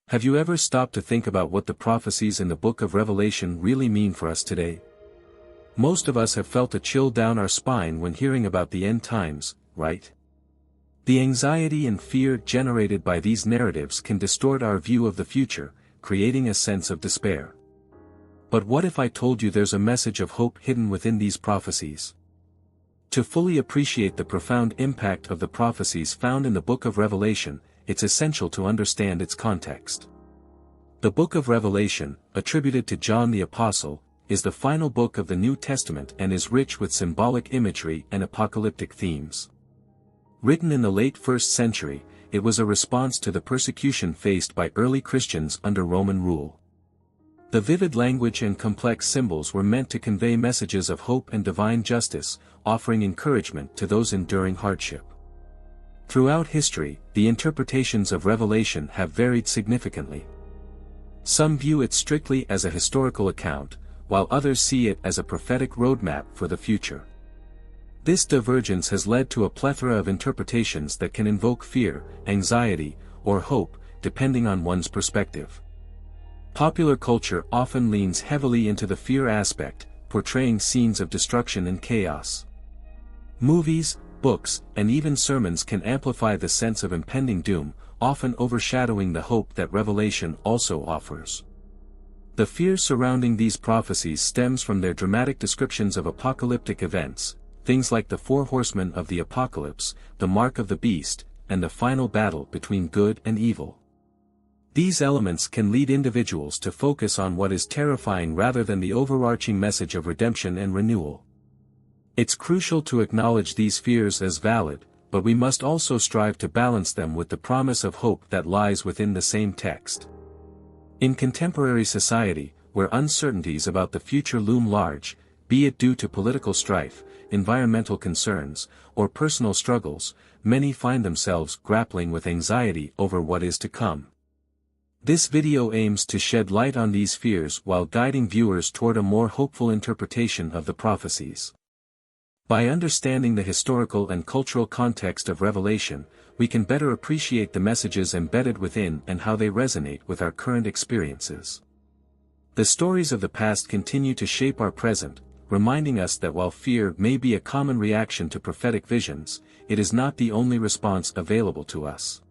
Have you ever stopped to think about what the prophecies in the book of Revelation really mean for us today? Most of us have felt a chill down our spine when hearing about the end times, right? The anxiety and fear generated by these narratives can distort our view of the future, creating a sense of despair. But what if I told you there's a message of hope hidden within these prophecies? To fully appreciate the profound impact of the prophecies found in the book of Revelation, it's essential to understand its context. The book of Revelation, attributed to John the Apostle, is the final book of the New Testament and is rich with symbolic imagery and apocalyptic themes. Written in the late 1st century, it was a response to the persecution faced by early Christians under Roman rule. The vivid language and complex symbols were meant to convey messages of hope and divine justice, offering encouragement to those enduring hardship. Throughout history, the interpretations of Revelation have varied significantly. Some view it strictly as a historical account, while others see it as a prophetic roadmap for the future. This divergence has led to a plethora of interpretations that can invoke fear, anxiety, or hope, depending on one's perspective. Popular culture often leans heavily into the fear aspect, portraying scenes of destruction and chaos. Movies, books, and even sermons can amplify the sense of impending doom, often overshadowing the hope that Revelation also offers. The fear surrounding these prophecies stems from their dramatic descriptions of apocalyptic events, things like the 4 horsemen of the apocalypse, the mark of the beast, and the final battle between good and evil. These elements can lead individuals to focus on what is terrifying rather than the overarching message of redemption and renewal. It's crucial to acknowledge these fears as valid, but we must also strive to balance them with the promise of hope that lies within the same text. In contemporary society, where uncertainties about the future loom large, be it due to political strife, environmental concerns, or personal struggles, many find themselves grappling with anxiety over what is to come. This video aims to shed light on these fears while guiding viewers toward a more hopeful interpretation of the prophecies. By understanding the historical and cultural context of Revelation, we can better appreciate the messages embedded within and how they resonate with our current experiences. The stories of the past continue to shape our present, reminding us that while fear may be a common reaction to prophetic visions, it is not the only response available to us.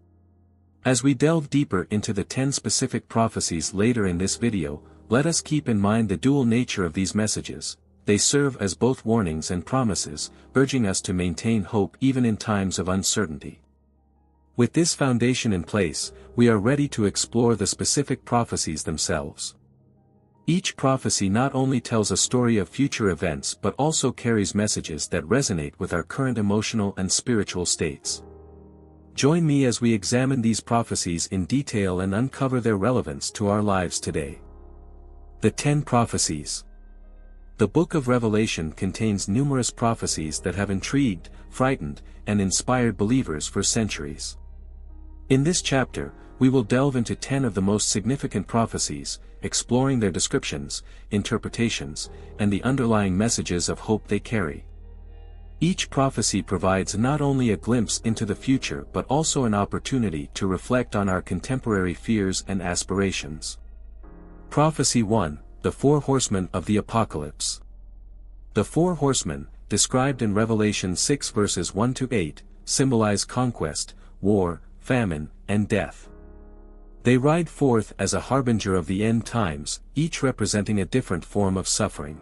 As we delve deeper into the 10 specific prophecies later in this video, let us keep in mind the dual nature of these messages. They serve as both warnings and promises, urging us to maintain hope even in times of uncertainty. With this foundation in place, we are ready to explore the specific prophecies themselves. Each prophecy not only tells a story of future events but also carries messages that resonate with our current emotional and spiritual states. Join me as we examine these prophecies in detail and uncover their relevance to our lives today. The 10 Prophecies. The book of Revelation contains numerous prophecies that have intrigued, frightened, and inspired believers for centuries. In this chapter, we will delve into 10 of the most significant prophecies, exploring their descriptions, interpretations, and the underlying messages of hope they carry. Each prophecy provides not only a glimpse into the future but also an opportunity to reflect on our contemporary fears and aspirations. Prophecy 1. The 4 horsemen of the apocalypse. The 4 horsemen, described in Revelation 6 verses 1-8, symbolize conquest, war, famine, and death. They ride forth as a harbinger of the end times, each representing a different form of suffering.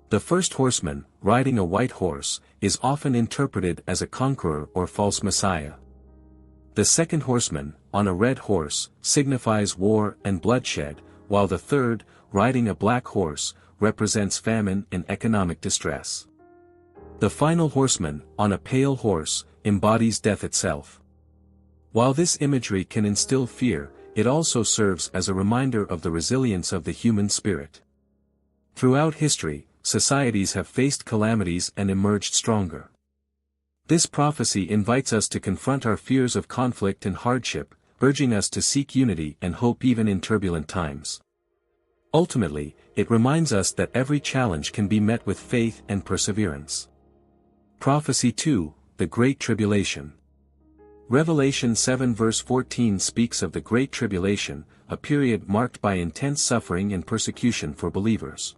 The first horseman, riding a white horse, is often interpreted as a conqueror or false messiah. The second horseman, on a red horse, signifies war and bloodshed, while the third, riding a black horse, represents famine and economic distress. The final horseman, on a pale horse, embodies death itself. While this imagery can instill fear, it also serves as a reminder of the resilience of the human spirit. Throughout history, societies have faced calamities and emerged stronger. This prophecy invites us to confront our fears of conflict and hardship, urging us to seek unity and hope even in turbulent times. Ultimately, it reminds us that every challenge can be met with faith and perseverance. Prophecy 2, the Great Tribulation. Revelation 7 verse 14 speaks of the Great Tribulation, a period marked by intense suffering and persecution for believers.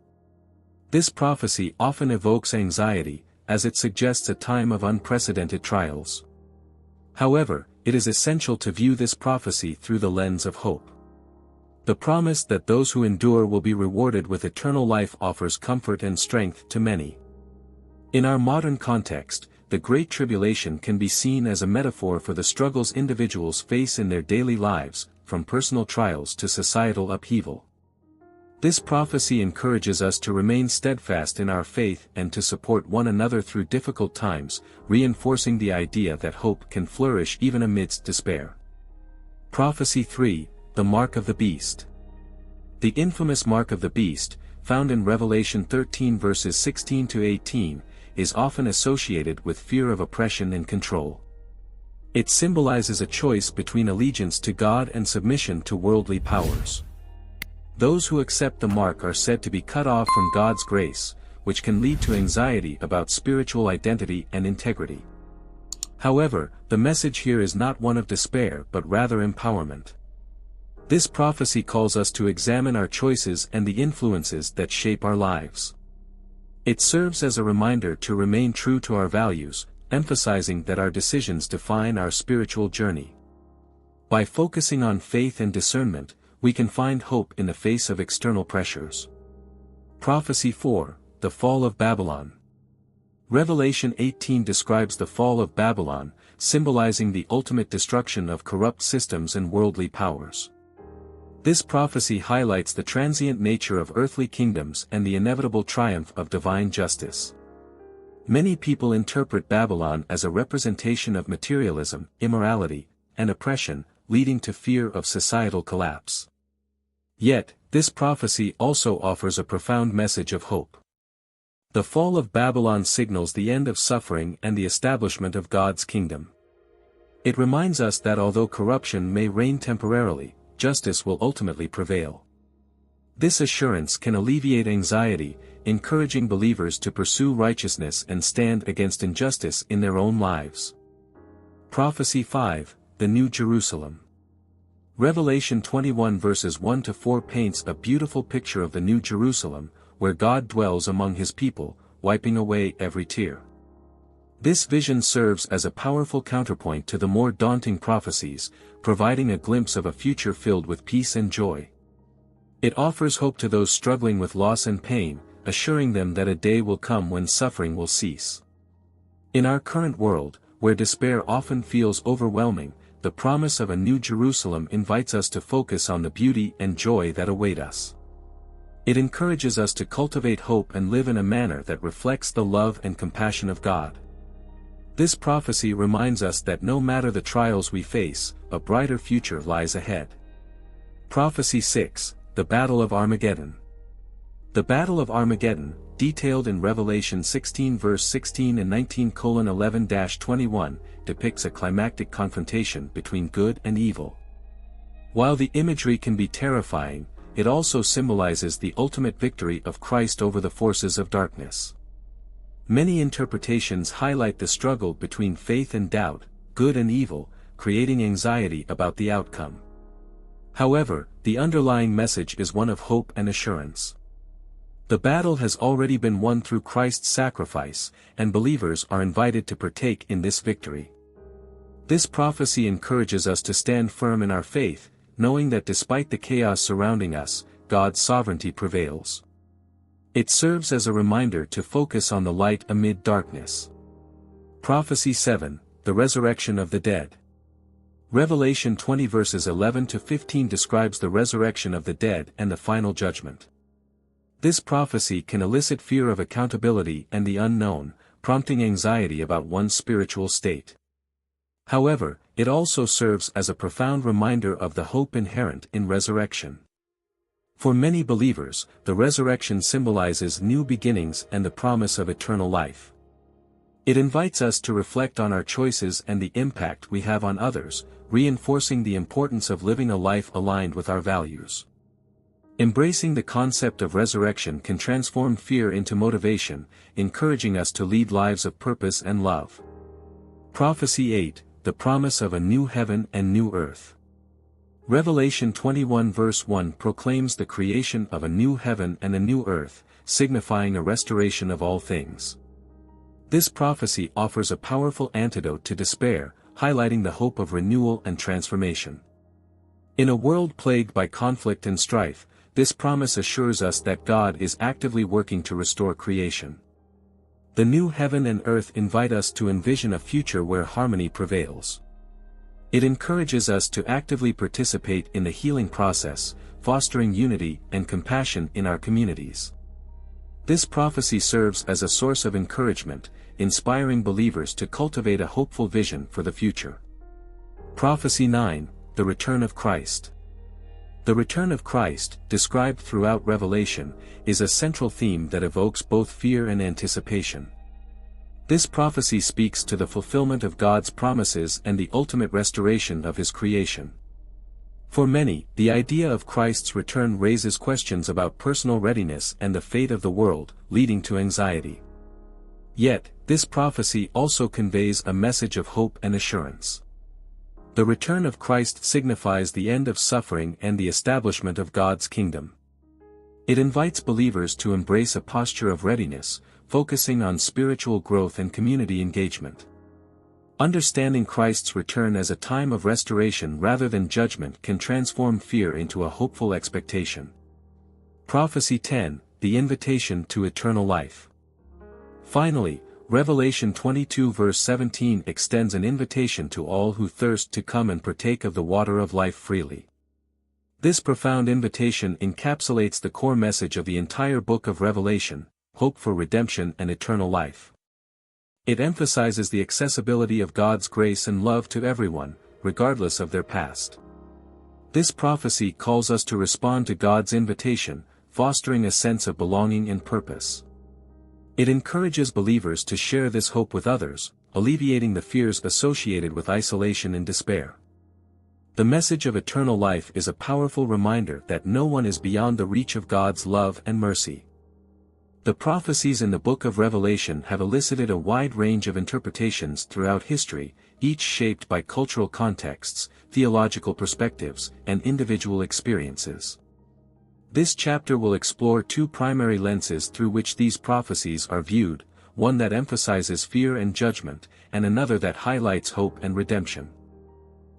This prophecy often evokes anxiety, as it suggests a time of unprecedented trials. However, it is essential to view this prophecy through the lens of hope. The promise that those who endure will be rewarded with eternal life offers comfort and strength to many. In our modern context, the Great Tribulation can be seen as a metaphor for the struggles individuals face in their daily lives, from personal trials to societal upheaval. This prophecy encourages us to remain steadfast in our faith and to support one another through difficult times, reinforcing the idea that hope can flourish even amidst despair. Prophecy 3, the Mark of the Beast. The infamous Mark of the Beast, found in Revelation 13 verses 16 to 18, is often associated with fear of oppression and control. It symbolizes a choice between allegiance to God and submission to worldly powers. Those who accept the mark are said to be cut off from God's grace, which can lead to anxiety about spiritual identity and integrity. However, the message here is not one of despair but rather empowerment. This prophecy calls us to examine our choices and the influences that shape our lives. It serves as a reminder to remain true to our values, emphasizing that our decisions define our spiritual journey. By focusing on faith and discernment, we can find hope in the face of external pressures. Prophecy 4, the Fall of Babylon. Revelation 18 describes the fall of Babylon, symbolizing the ultimate destruction of corrupt systems and worldly powers. This prophecy highlights the transient nature of earthly kingdoms and the inevitable triumph of divine justice. Many people interpret Babylon as a representation of materialism, immorality, and oppression, leading to fear of societal collapse. Yet, this prophecy also offers a profound message of hope. The fall of Babylon signals the end of suffering and the establishment of God's kingdom. It reminds us that although corruption may reign temporarily, justice will ultimately prevail. This assurance can alleviate anxiety, encouraging believers to pursue righteousness and stand against injustice in their own lives. Prophecy 5, the New Jerusalem. Revelation 21 verses 1 to 4 paints a beautiful picture of the New Jerusalem, where God dwells among his people, wiping away every tear. This vision serves as a powerful counterpoint to the more daunting prophecies, providing a glimpse of a future filled with peace and joy. It offers hope to those struggling with loss and pain, assuring them that a day will come when suffering will cease. In our current world, where despair often feels overwhelming, the promise of a New Jerusalem invites us to focus on the beauty and joy that await us. It encourages us to cultivate hope and live in a manner that reflects the love and compassion of God. This prophecy reminds us that no matter the trials we face, a brighter future lies ahead. Prophecy 6, the Battle of Armageddon. The Battle of Armageddon, detailed in Revelation 16 verse 16 and 19:11-21, depicts a climactic confrontation between good and evil. While the imagery can be terrifying, it also symbolizes the ultimate victory of Christ over the forces of darkness. Many interpretations highlight the struggle between faith and doubt, good and evil, creating anxiety about the outcome. However, the underlying message is one of hope and assurance. The battle has already been won through Christ's sacrifice, and believers are invited to partake in this victory. This prophecy encourages us to stand firm in our faith, knowing that despite the chaos surrounding us, God's sovereignty prevails. It serves as a reminder to focus on the light amid darkness. Prophecy 7, the Resurrection of the Dead. Revelation 20 verses 11-15 describes the resurrection of the dead and the final judgment. This prophecy can elicit fear of accountability and the unknown, prompting anxiety about one's spiritual state. However, it also serves as a profound reminder of the hope inherent in resurrection. For many believers, the resurrection symbolizes new beginnings and the promise of eternal life. It invites us to reflect on our choices and the impact we have on others, reinforcing the importance of living a life aligned with our values. Embracing the concept of resurrection can transform fear into motivation, encouraging us to lead lives of purpose and love. Prophecy 8, the promise of a new heaven and new earth. Revelation 21 verse 1 proclaims the creation of a new heaven and a new earth, signifying a restoration of all things. This prophecy offers a powerful antidote to despair, highlighting the hope of renewal and transformation. In a world plagued by conflict and strife, this promise assures us that God is actively working to restore creation. The new heaven and earth invite us to envision a future where harmony prevails. It encourages us to actively participate in the healing process, fostering unity and compassion in our communities. This prophecy serves as a source of encouragement, inspiring believers to cultivate a hopeful vision for the future. Prophecy 9, the return of Christ. The return of Christ, described throughout Revelation, is a central theme that evokes both fear and anticipation. This prophecy speaks to the fulfillment of God's promises and the ultimate restoration of His creation. For many, the idea of Christ's return raises questions about personal readiness and the fate of the world, leading to anxiety. Yet, this prophecy also conveys a message of hope and assurance. The return of Christ signifies the end of suffering and the establishment of God's kingdom. It invites believers to embrace a posture of readiness, focusing on spiritual growth and community engagement. Understanding Christ's return as a time of restoration rather than judgment can transform fear into a hopeful expectation. Prophecy 10, the invitation to eternal life. Finally, Revelation 22 verse 17 extends an invitation to all who thirst to come and partake of the water of life freely. This profound invitation encapsulates the core message of the entire book of Revelation: hope for redemption and eternal life. It emphasizes the accessibility of God's grace and love to everyone, regardless of their past. This prophecy calls us to respond to God's invitation, fostering a sense of belonging and purpose. It encourages believers to share this hope with others, alleviating the fears associated with isolation and despair. The message of eternal life is a powerful reminder that no one is beyond the reach of God's love and mercy. The prophecies in the book of Revelation have elicited a wide range of interpretations throughout history, each shaped by cultural contexts, theological perspectives, and individual experiences. This chapter will explore two primary lenses through which these prophecies are viewed, one that emphasizes fear and judgment, and another that highlights hope and redemption.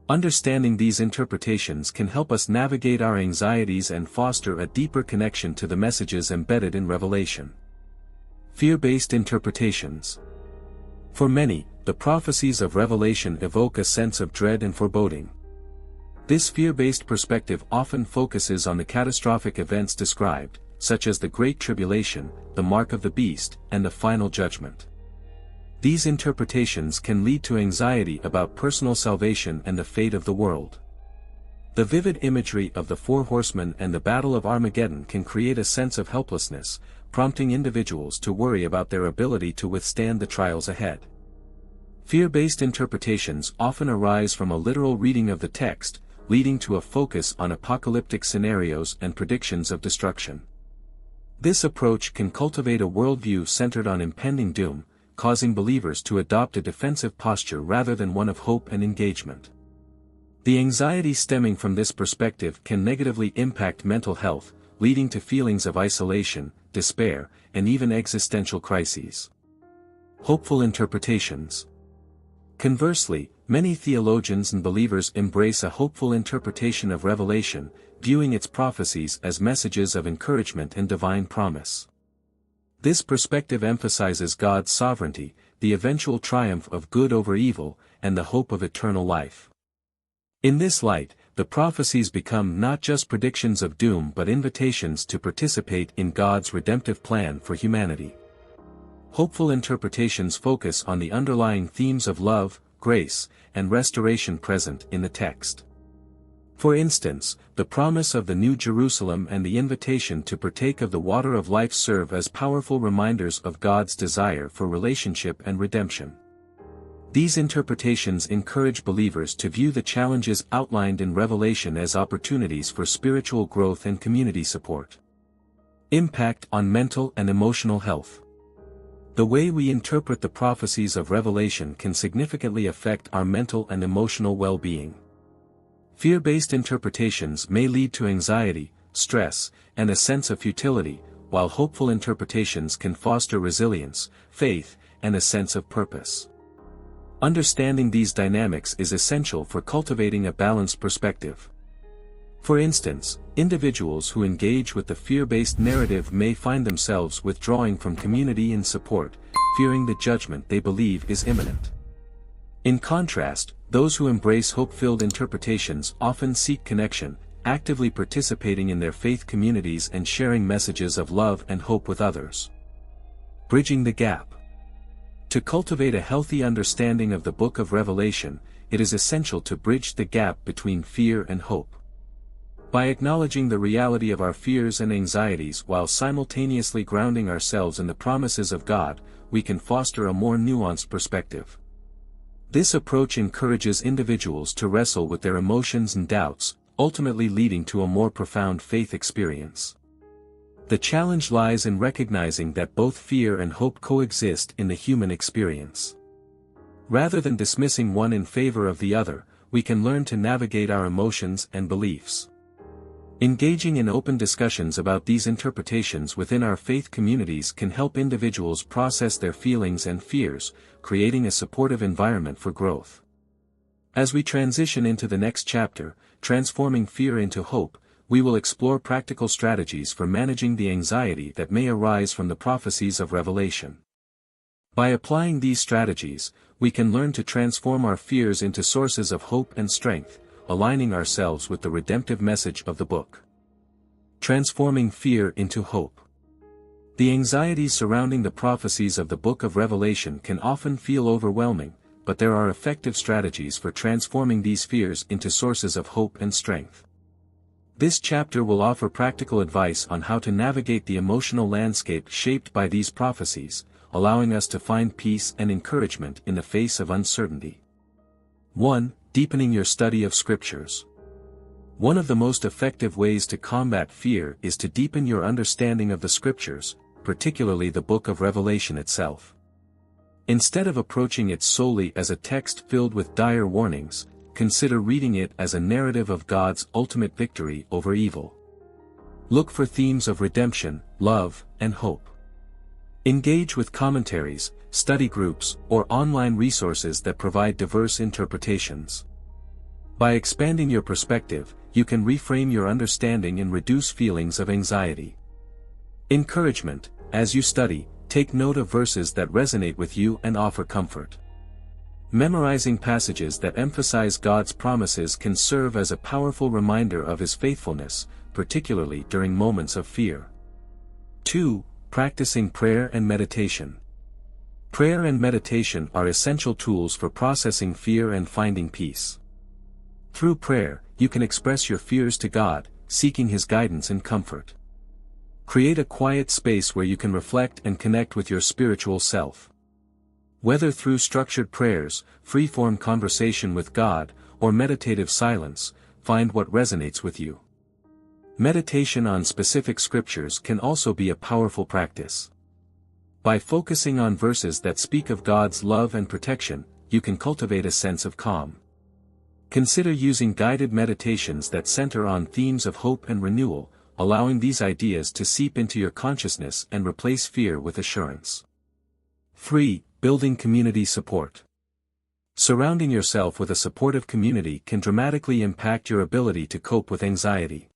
Understanding these interpretations can help us navigate our anxieties and foster a deeper connection to the messages embedded in Revelation. Fear-based interpretations. For many, the prophecies of Revelation evoke a sense of dread and foreboding. This fear-based perspective often focuses on the catastrophic events described, such as the Great Tribulation, the Mark of the Beast, and the Final Judgment. These interpretations can lead to anxiety about personal salvation and the fate of the world. The vivid imagery of the four horsemen and the Battle of Armageddon can create a sense of helplessness, prompting individuals to worry about their ability to withstand the trials ahead. Fear-based interpretations often arise from a literal reading of the text, leading to a focus on apocalyptic scenarios and predictions of destruction. This approach can cultivate a worldview centered on impending doom, causing believers to adopt a defensive posture rather than one of hope and engagement. The anxiety stemming from this perspective can negatively impact mental health, leading to feelings of isolation, despair, and even existential crises. Hopeful interpretations. Conversely, many theologians and believers embrace a hopeful interpretation of Revelation, viewing its prophecies as messages of encouragement and divine promise. This perspective emphasizes God's sovereignty, the eventual triumph of good over evil, and the hope of eternal life. In this light, the prophecies become not just predictions of doom but invitations to participate in God's redemptive plan for humanity. Hopeful interpretations focus on the underlying themes of love, grace, and restoration present in the text. For instance, the promise of the New Jerusalem and the invitation to partake of the water of life serve as powerful reminders of God's desire for relationship and redemption. These interpretations encourage believers to view the challenges outlined in Revelation as opportunities for spiritual growth and community support. Impact on mental and emotional health. The way we interpret the prophecies of Revelation can significantly affect our mental and emotional well-being. Fear-based interpretations may lead to anxiety, stress, and a sense of futility, while hopeful interpretations can foster resilience, faith, and a sense of purpose. Understanding these dynamics is essential for cultivating a balanced perspective. For instance, individuals who engage with the fear-based narrative may find themselves withdrawing from community and support, fearing the judgment they believe is imminent. In contrast, those who embrace hope-filled interpretations often seek connection, actively participating in their faith communities and sharing messages of love and hope with others. Bridging the gap. To cultivate a healthy understanding of the Book of Revelation, it is essential to bridge the gap between fear and hope. By acknowledging the reality of our fears and anxieties while simultaneously grounding ourselves in the promises of God, we can foster a more nuanced perspective. This approach encourages individuals to wrestle with their emotions and doubts, ultimately leading to a more profound faith experience. The challenge lies in recognizing that both fear and hope coexist in the human experience. Rather than dismissing one in favor of the other, we can learn to navigate our emotions and beliefs. Engaging in open discussions about these interpretations within our faith communities can help individuals process their feelings and fears, creating a supportive environment for growth. As we transition into the next chapter, transforming fear into hope, we will explore practical strategies for managing the anxiety that may arise from the prophecies of Revelation. By applying these strategies, we can learn to transform our fears into sources of hope and strength, aligning ourselves with the redemptive message of the book. Transforming fear into hope. The anxieties surrounding the prophecies of the Book of Revelation can often feel overwhelming, but there are effective strategies for transforming these fears into sources of hope and strength. This chapter will offer practical advice on how to navigate the emotional landscape shaped by these prophecies, allowing us to find peace and encouragement in the face of uncertainty. 1. Deepening your study of Scriptures. One of the most effective ways to combat fear is to deepen your understanding of the Scriptures, particularly the Book of Revelation itself. Instead of approaching it solely as a text filled with dire warnings, consider reading it as a narrative of God's ultimate victory over evil. Look for themes of redemption, love, and hope. Engage with commentaries, study groups, or online resources that provide diverse interpretations. By expanding your perspective, you can reframe your understanding and reduce feelings of anxiety. Encouragement. As you study, take note of verses that resonate with you and offer comfort. Memorizing passages that emphasize God's promises can serve as a powerful reminder of His faithfulness, particularly during moments of fear. 2. Practicing prayer and meditation. Prayer and meditation are essential tools for processing fear and finding peace. Through prayer, you can express your fears to God, seeking His guidance and comfort. Create a quiet space where you can reflect and connect with your spiritual self. Whether through structured prayers, free-form conversation with God, or meditative silence, find what resonates with you. Meditation on specific scriptures can also be a powerful practice. By focusing on verses that speak of God's love and protection, you can cultivate a sense of calm. Consider using guided meditations that center on themes of hope and renewal, allowing these ideas to seep into your consciousness and replace fear with assurance. 3. Building community support. Surrounding yourself with a supportive community can dramatically impact your ability to cope with anxiety.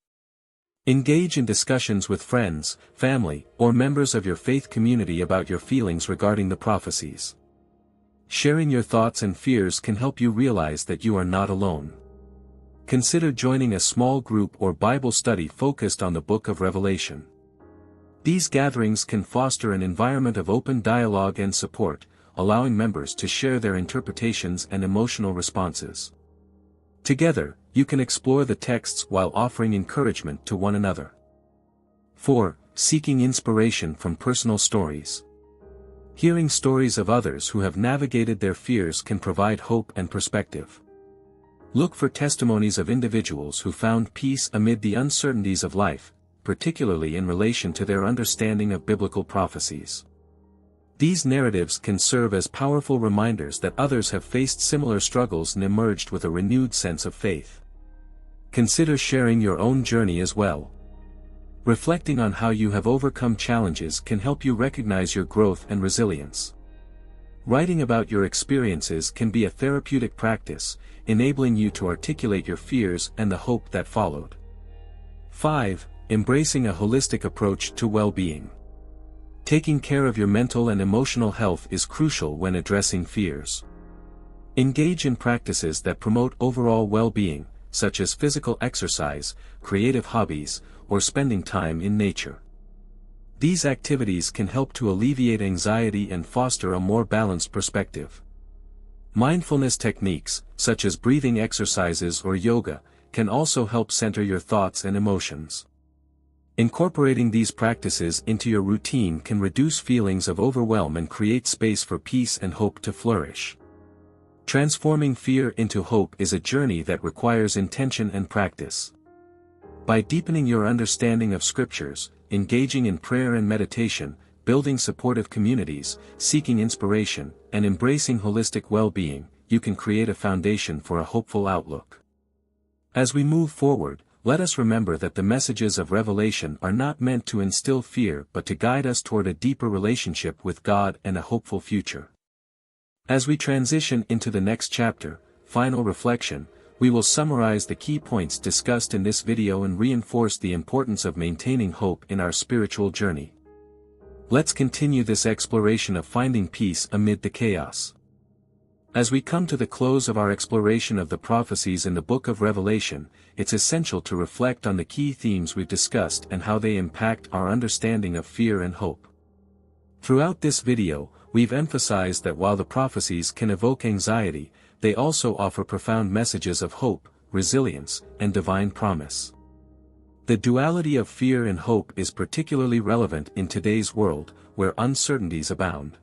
Engage in discussions with friends, family, or members of your faith community about your feelings regarding the prophecies. Sharing your thoughts and fears can help you realize that you are not alone. Consider joining a small group or Bible study focused on the Book of Revelation. These gatherings can foster an environment of open dialogue and support, allowing members to share their interpretations and emotional responses. Together, you can explore the texts while offering encouragement to one another. 4. Seeking inspiration from personal stories. Hearing stories of others who have navigated their fears can provide hope and perspective. Look for testimonies of individuals who found peace amid the uncertainties of life, particularly in relation to their understanding of biblical prophecies. These narratives can serve as powerful reminders that others have faced similar struggles and emerged with a renewed sense of faith. Consider sharing your own journey as well. Reflecting on how you have overcome challenges can help you recognize your growth and resilience. Writing about your experiences can be a therapeutic practice, enabling you to articulate your fears and the hope that followed. 5. Embracing a holistic approach to well-being. Taking care of your mental and emotional health is crucial when addressing fears. Engage in practices that promote overall well-being, such as physical exercise, creative hobbies, or spending time in nature. These activities can help to alleviate anxiety and foster a more balanced perspective. Mindfulness techniques, such as breathing exercises or yoga, can also help center your thoughts and emotions. Incorporating these practices into your routine can reduce feelings of overwhelm and create space for peace and hope to flourish. Transforming fear into hope is a journey that requires intention and practice. By deepening your understanding of scriptures, engaging in prayer and meditation, building supportive communities, seeking inspiration, and embracing holistic well-being, you can create a foundation for a hopeful outlook. As we move forward, let us remember that the messages of Revelation are not meant to instill fear but to guide us toward a deeper relationship with God and a hopeful future. As we transition into the next chapter, Final Reflection, we will summarize the key points discussed in this video and reinforce the importance of maintaining hope in our spiritual journey. Let's continue this exploration of finding peace amid the chaos. As we come to the close of our exploration of the prophecies in the book of Revelation, it's essential to reflect on the key themes we've discussed and how they impact our understanding of fear and hope. Throughout this video, we've emphasized that while the prophecies can evoke anxiety, they also offer profound messages of hope, resilience, and divine promise. The duality of fear and hope is particularly relevant in today's world, where uncertainties abound.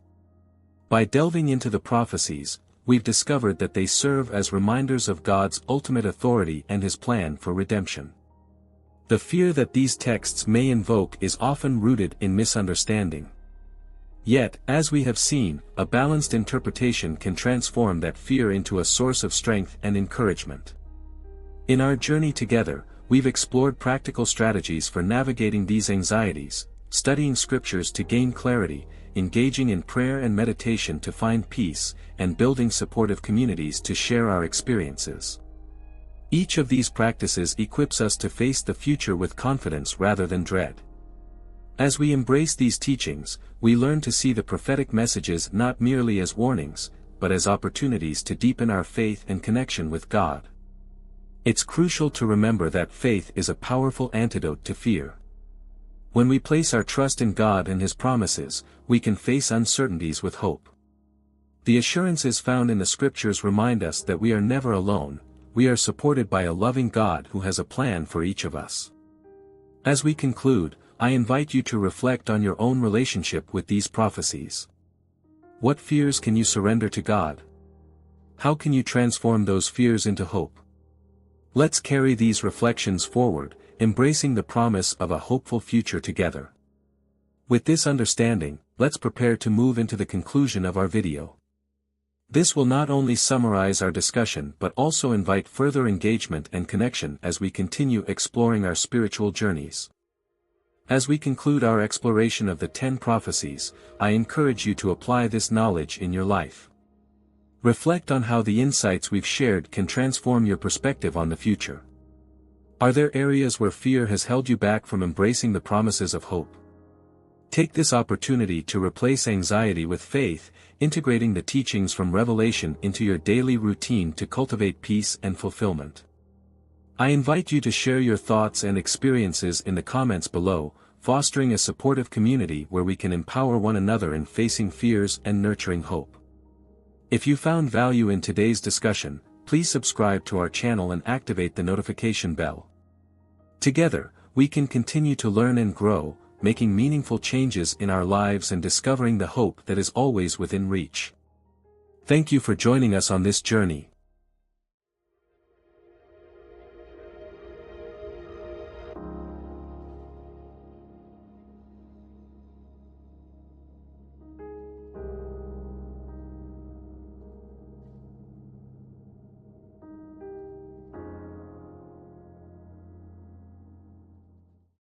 By delving into the prophecies, we've discovered that they serve as reminders of God's ultimate authority and His plan for redemption. The fear that these texts may invoke is often rooted in misunderstanding. Yet, as we have seen, a balanced interpretation can transform that fear into a source of strength and encouragement. In our journey together, we've explored practical strategies for navigating these anxieties, studying scriptures to gain clarity, engaging in prayer and meditation to find peace, and building supportive communities to share our experiences. Each of these practices equips us to face the future with confidence rather than dread. As we embrace these teachings, we learn to see the prophetic messages not merely as warnings, but as opportunities to deepen our faith and connection with God. It's crucial to remember that faith is a powerful antidote to fear. When we place our trust in God and His promises, we can face uncertainties with hope. The assurances found in the scriptures remind us that we are never alone, we are supported by a loving God who has a plan for each of us. As we conclude, I invite you to reflect on your own relationship with these prophecies. What fears can you surrender to God? How can you transform those fears into hope? Let's carry these reflections forward, embracing the promise of a hopeful future together. With this understanding, let's prepare to move into the conclusion of our video. This will not only summarize our discussion but also invite further engagement and connection as we continue exploring our spiritual journeys. As we conclude our exploration of the 10 prophecies, I encourage you to apply this knowledge in your life. Reflect on how the insights we've shared can transform your perspective on the future. Are there areas where fear has held you back from embracing the promises of hope? Take this opportunity to replace anxiety with faith, integrating the teachings from Revelation into your daily routine to cultivate peace and fulfillment. I invite you to share your thoughts and experiences in the comments below, fostering a supportive community where we can empower one another in facing fears and nurturing hope. If you found value in today's discussion, please subscribe to our channel and activate the notification bell. Together, we can continue to learn and grow, making meaningful changes in our lives and discovering the hope that is always within reach. Thank you for joining us on this journey.